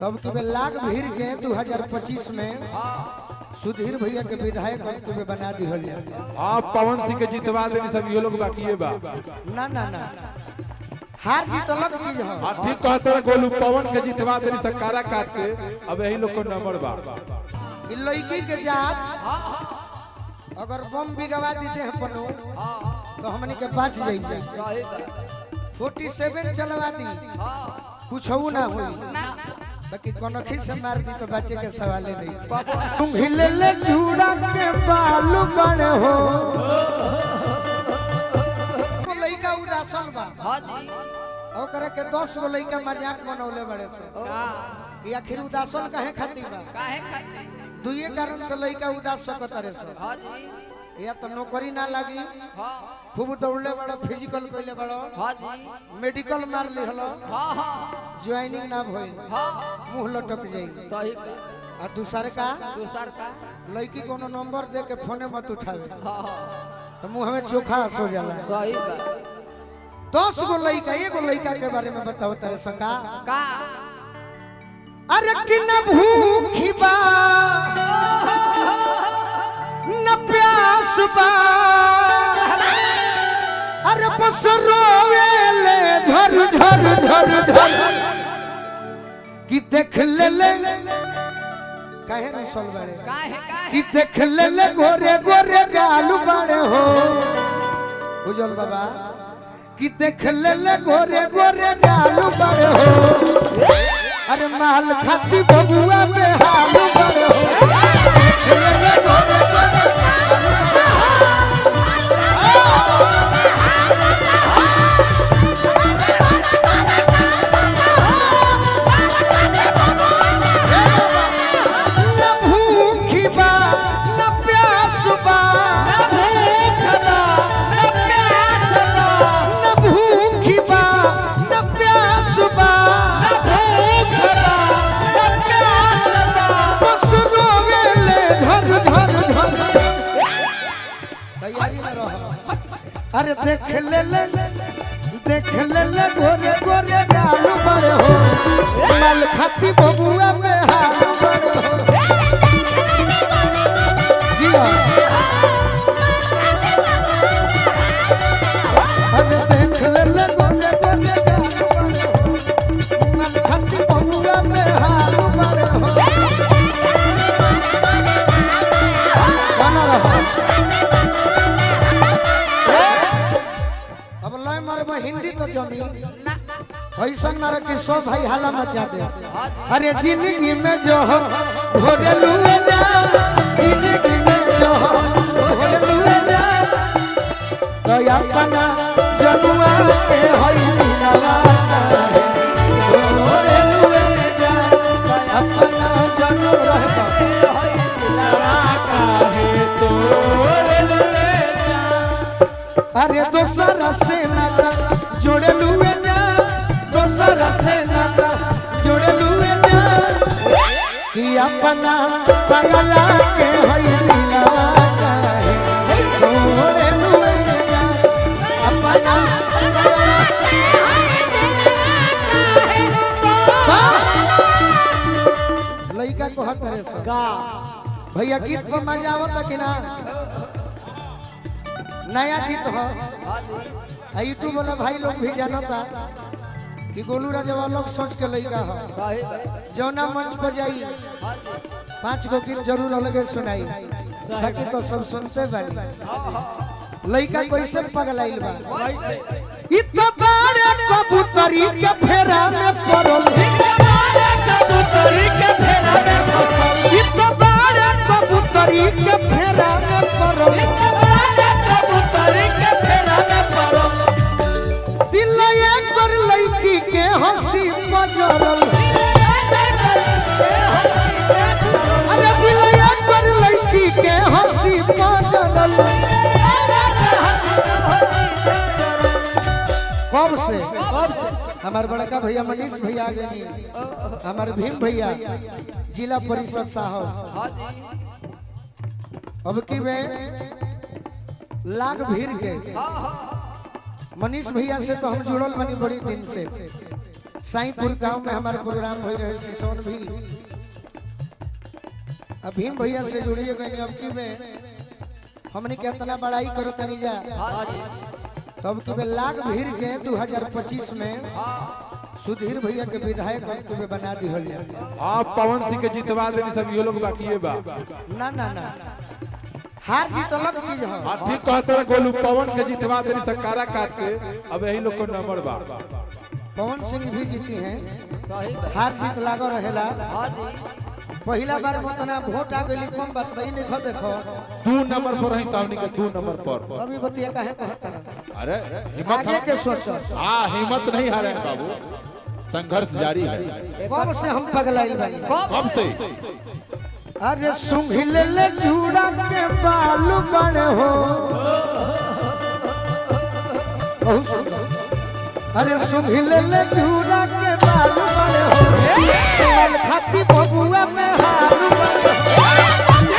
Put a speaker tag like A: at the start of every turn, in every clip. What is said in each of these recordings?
A: तब के लाख भीड़ के 2025 में सुधीर भैया के विधायक हम तुम्हें बना दी होलिया।
B: आप पवन सिंह के जितवा देनी सब ये लोग बाकी है बा।
A: ना ना ना हार जीत अलग चीज है।
B: हां ठीक कहते हैं गोलू पवन के जितवा देनी सकारा काट से अब यही लोग को नंबर बा।
A: इ लड़की के जात अगर बम भी गवा दीते हैं पनो तो हमनी के बच जाइए। 47 चलवा दी कुछ हो ना हुई बाकी कनखी से मार दी तो बच्चे के सवाल नहीं। तुम हिले ले चूड़ा के बालू बने हो को लइका उदासन बा। हां जी ओकरा के 10 गो लइका मजाक बनौले बड़े से कि आखिर उदासन काहे खाती बा। काहे खाती दुइये कारण से लइका उदास सकत रे से। हां जी या तो नौकरी ना लगी। हां खूब दौड़ले बड़ा फिजिकल कइले बड़ा। हां जी मेडिकल मार ली हलो। हां हां ज्वाइनिंग ना भइल। हां मुंह लटक जाई। सही आ दूसर का लड़की कोनो नंबर दे के फोने मत उठावे। हां तो मुंह में चोखा हो जाला। सही बात 10 गो लड़का एगो लड़का के बारे में बताओ तेरे सका का। अरे कि न भूखी बा न प्यास बा अरे बस रोवेले झर झर झर झर कि देख ले ले काहे रुसल बड़े कि देख ले ले गोरे गोरे गालू बड़े हो उजल बाबा कि देख ले ले गोरे गोरे गालू बड़े हो। अरे माल खाती बबुआ में हालू बड़े हो। देख ले ले गोरे गोरे अरे देख ले ले गोरे गोरे गालू बड़े हो माल खाती बबुआ में हालू बड़े हो। जी हाँ अरे देख ले ले गोरे गोरे गालू बड़े हो माल खाती बबुआ में हालू बड़े हो। गाना रहा हिंदी तो जमी ऐसा मारा कि सब भाई हाला मचा दे। अरे जिंदगी में जो हो भोरे लुए जा जिंदगी में जो हो भोरे लुए जा तो अपना जनुआ के होई दिलवा भोरे लुए जा अपना जनु रहता होई दिलवा काहे तोरे लुए जा। अरे दोसरा से नाता जोड़े लुए जा दोसरा से नाता जोड़े लुए जा कि अपना पगला के होई दिलवा काहे जोड़े लुए जा अपना पगला के होई दिलवा काहे। लइका को हक करे सो भैया गीत पर मजा आवता कि ना नया गीत हो यूट्यूब वाला भाई लोग भी जानता कि गोलू राजवा लोग सोच के लइका हो जौना मंच पर जाई 5 गो गीत जरूर अलगे सुनाई बाकी तो सब सुनते बानी। लइका कैसे पगलाइल बा इत बारे कबूतरी के फेरा में पड़ल इत बारे कबूतरी के फेरा में पड़ल इत बारे कबूतरी के फेरा में पड़ल कबूतरी के फेरा में पड़ल दिल एक बार लड़की के हंसी मजरल। अरे दिल एक बार लड़की के हंसी मजरल। कब से हमारे बड़का भैया मनीष भैया आ गए हमारे भीम भैया जिला परिषद साहब अब की में लाख भीड़ के मनीष भैया से तो हम जुड़ल बनी बड़ी दिन से साईपुर गांव में हमारे प्रोग्राम हो रहे सिसोन भी अब भीम भैया से जुड़िए गए अब की में हमने कितना बड़ाई करो तनी जा तब की में लाख भीड़ के 2025 में सुधीर भैया के विधायक हमको में बना दी होल
B: आप पवन सिंह के जितवा देनी सब ये लोग बाकी है बा
A: ना ना ना हार जीत अलग चीज है।
B: हां ठीक कहते हैं गोलू पवन के जितवा देनी सकारा काट से अब यही लोग को नंबर बा
A: पवन सिंह भी जीती हैं हार जीत लागो रहेला पहला बार मतना वोट आ गई कम बात भाई देखो देखो
B: 2 नंबर पर है सामने के 2 नंबर पर
A: अभी बतिया काहे कहता
B: अरे हिम्मत
A: आगे के सोचो
B: हां हिम्मत नहीं हारे बाबू संघर्ष जारी है
A: कब से हम पगलाइल बानी
B: कब से
A: अरे सुंघिल ले चूड़ा के बाल बड़े हो बहुत सुंदर अरे सुंघिल ले चूड़ा के बाल बड़े हो लाल खाती बबुआ में हाल बड़े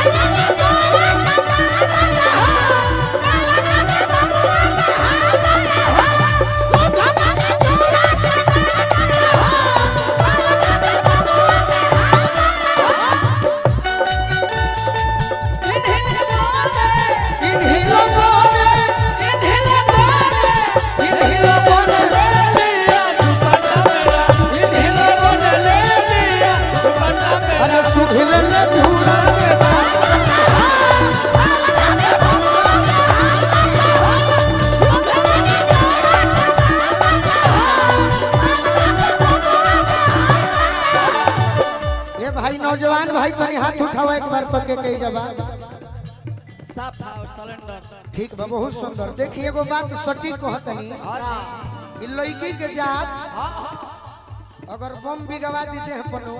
A: नौजवान भाई तनी हाथ उठाओ एक बार पके के जवाब
C: साफ था सिलेंडर
A: ठीक बा बहुत सुंदर देखिए एगो बात सटीक कहतनी कि लड़की के जात अगर बम भी गवा दीते हैं पनो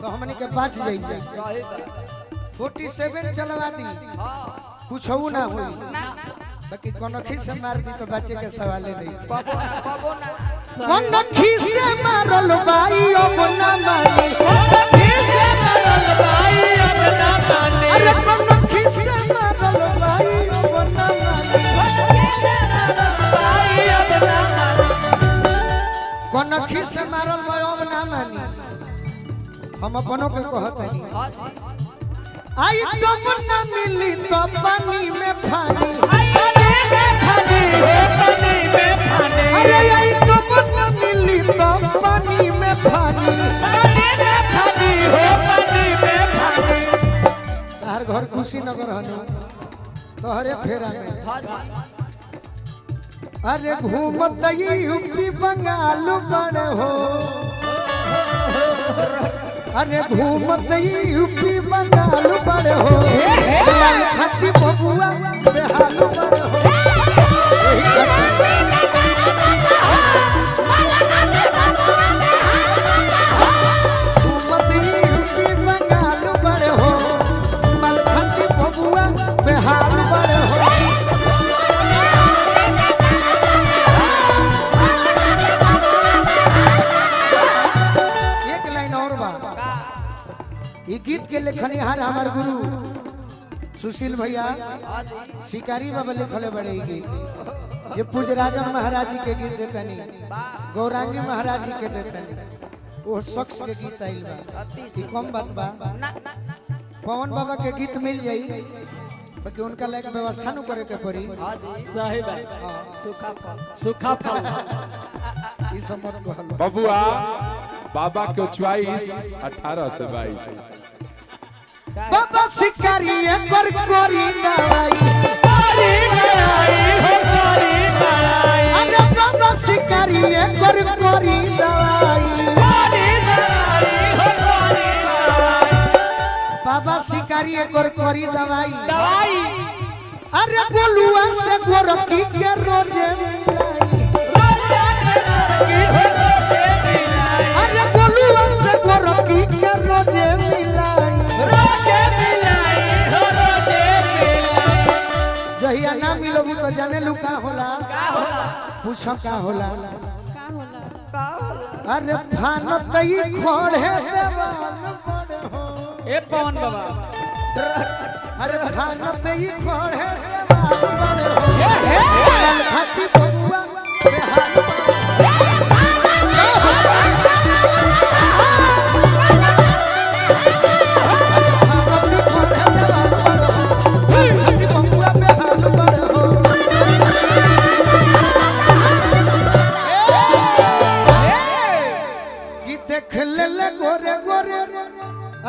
A: तो हमनी के बच जाइए 47 चलवा दी कुछ हो ना हुई बाकी कनखी से मार दी तो बच्चे के सवाल नहीं कनखी से मारल भाई अब ना मानी अरे कनखी से मारल भाई अब ना मानी कनखी से मारल भाई अब ना मानी हम अपनों के कहतनी आई तो ना मिली तो पानी में फानी अरे आई तो ना मिली तो पानी में फानी हर घर खुशी नगर हनु तोहरे फेरा में अरे घूमत यूपी बंगाल बड़े हो अरे घूमत यूपी बंगाल बड़े हो लाल खाती बबुआ बेहाल बड़े हो घूमत यूपी बंगाल बड़े हो लाल खाती बबुआ बेहाल बड़े हो ये गीत के लेखनिहार हमार गुरु सुशील भैया शिकारी बाबा लिखले बड़े गीत जे पूजराजन महाराज जी के गीत देतनी गौरांगी महाराज जी के देतनी वो शख्स के गीत आइल बा ई कम बात बा पवन बाबा के गीत मिल जाई बाकी उनका लायक व्यवस्था न करे के पड़ी
C: सही बात सूखा फल
A: ई सब मत कहल
B: बबुआ बाबा के चॉइस 18 से 22
A: बाबा शिकारी पर कोरी दवाई अरे बाबा शिकारी पर कोरी दवाई बाबा शिकारी पर कोरी दवाई अरे गोलुआ से गोरखी के रोजे अरे गोलुआ से गोरखी के रोजे मिलाई जहिया ना मिलबू तो जाने लू का होला पूछो का होला अरे भानत ई खोड़े देवाल बड़े हो
C: ए पवन बाबा
A: अरे भानत ई खोड़े देवाल बड़े हो हाथी बबुआ बेहाल ले ले गोरे गोरे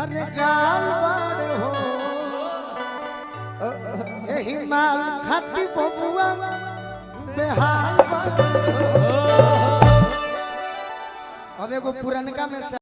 A: अरे गाल बाड़े हो यही माल खाती बबुआ बेहाल बाड़े हो। अब एगो पुरनका में से